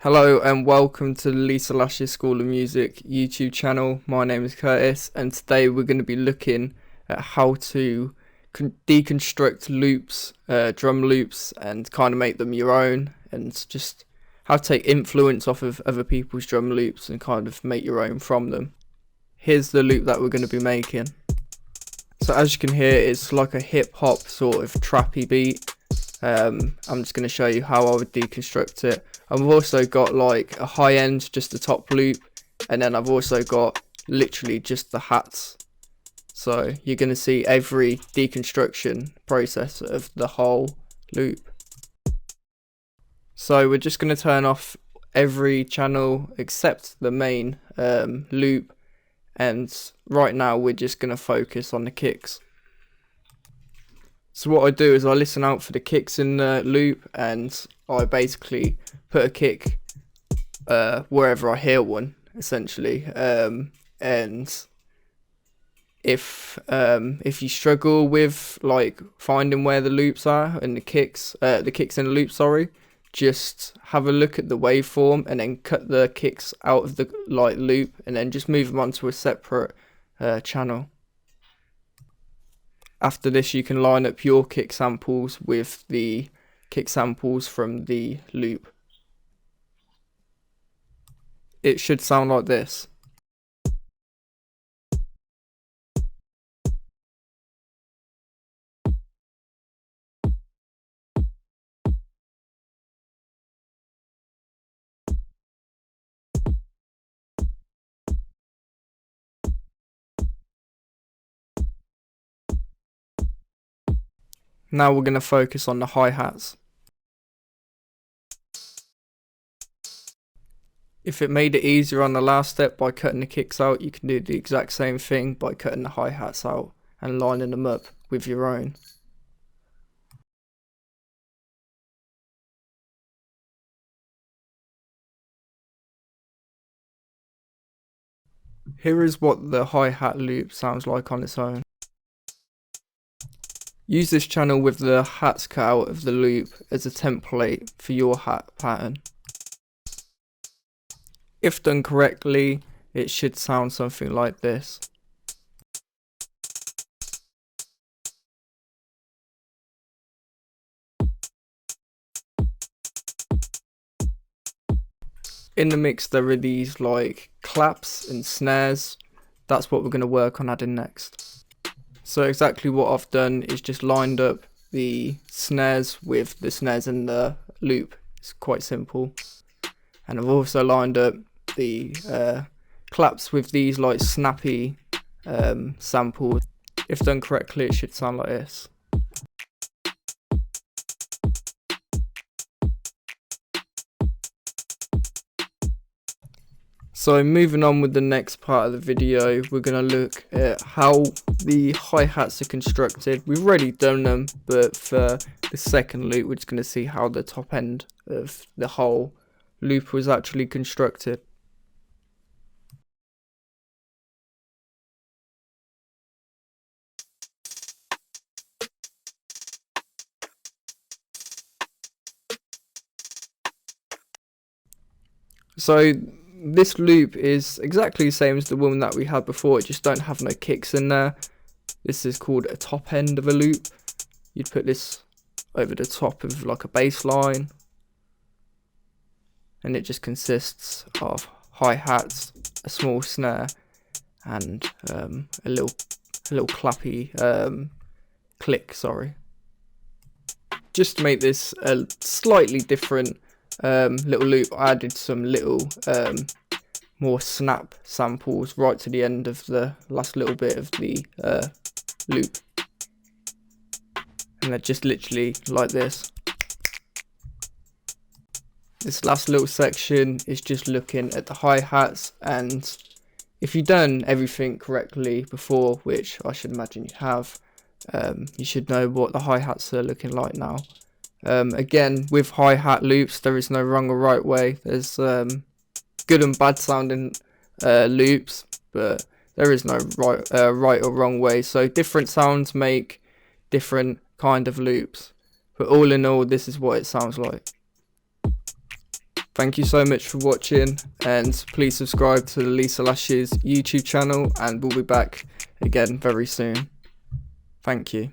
Hello and welcome to the Lisa Lash's School of Music YouTube channel. My name is Curtis and today we're going to be looking at how to deconstruct loops, drum loops, and kind of make them your own, and just how to take influence off of other people's drum loops and kind of make your own from them. Here's the loop that we're going to be making. So as you can hear, it's like a hip hop sort of trappy beat. I'm just going to show you how I would deconstruct it. I've also got like a high end, just the top loop, and then I've also got literally just the hats. So you're going to see every deconstruction process of the whole loop. So we're just going to turn off every channel except the main loop, and right now we're just going to focus on the kicks. So what I do is I listen out for the kicks in the loop, and I basically put a kick wherever I hear one, essentially. And if you struggle with like finding where the loops are and the kicks in the loop, sorry, just have a look at the waveform and then cut the kicks out of the loop and then just move them onto a separate channel. After this, you can line up your kick samples with the kick samples from the loop. It should sound like this. Now we're going to focus on the hi-hats. If it made it easier on the last step by cutting the kicks out, you can do the exact same thing by cutting the hi-hats out and lining them up with your own. Here is what the hi-hat loop sounds like on its own. Use this channel with the hats cut out of the loop as a template for your hat pattern. If done correctly, it should sound something like this. In the mix there are these like claps and snares. That's what we're going to work on adding next. So exactly what I've done is just lined up the snares with the snares in the loop. It's quite simple. And I've also lined up the claps with these like snappy samples. If done correctly, it should sound like this. So moving on with the next part of the video, we're going to look at how the hi-hats are constructed. We've already done them, but for the second loop we're just going to see how the top end of the whole loop was actually constructed. So this loop is exactly the same as the one that we had before, it just don't have no kicks in there. This is called a top end of a loop. You'd put this over the top of like a bass line, and it just consists of hi-hats, a small snare, and a little clappy click, sorry. Just to make this a slightly different little loop, I added some little more snap samples right to the end of the last little bit of the loop, and they're just literally like this. This last little section is just looking at the hi-hats, and if you've done everything correctly before, which I should imagine you have, you should know what the hi-hats are looking like now. Again, with hi-hat loops, there is no wrong or right way. There's good and bad sounding loops, but there is no right or wrong way. So different sounds make different kind of loops. But all in all, this is what it sounds like. Thank you so much for watching, and please subscribe to Lisa Lash's YouTube channel, and we'll be back again very soon. Thank you.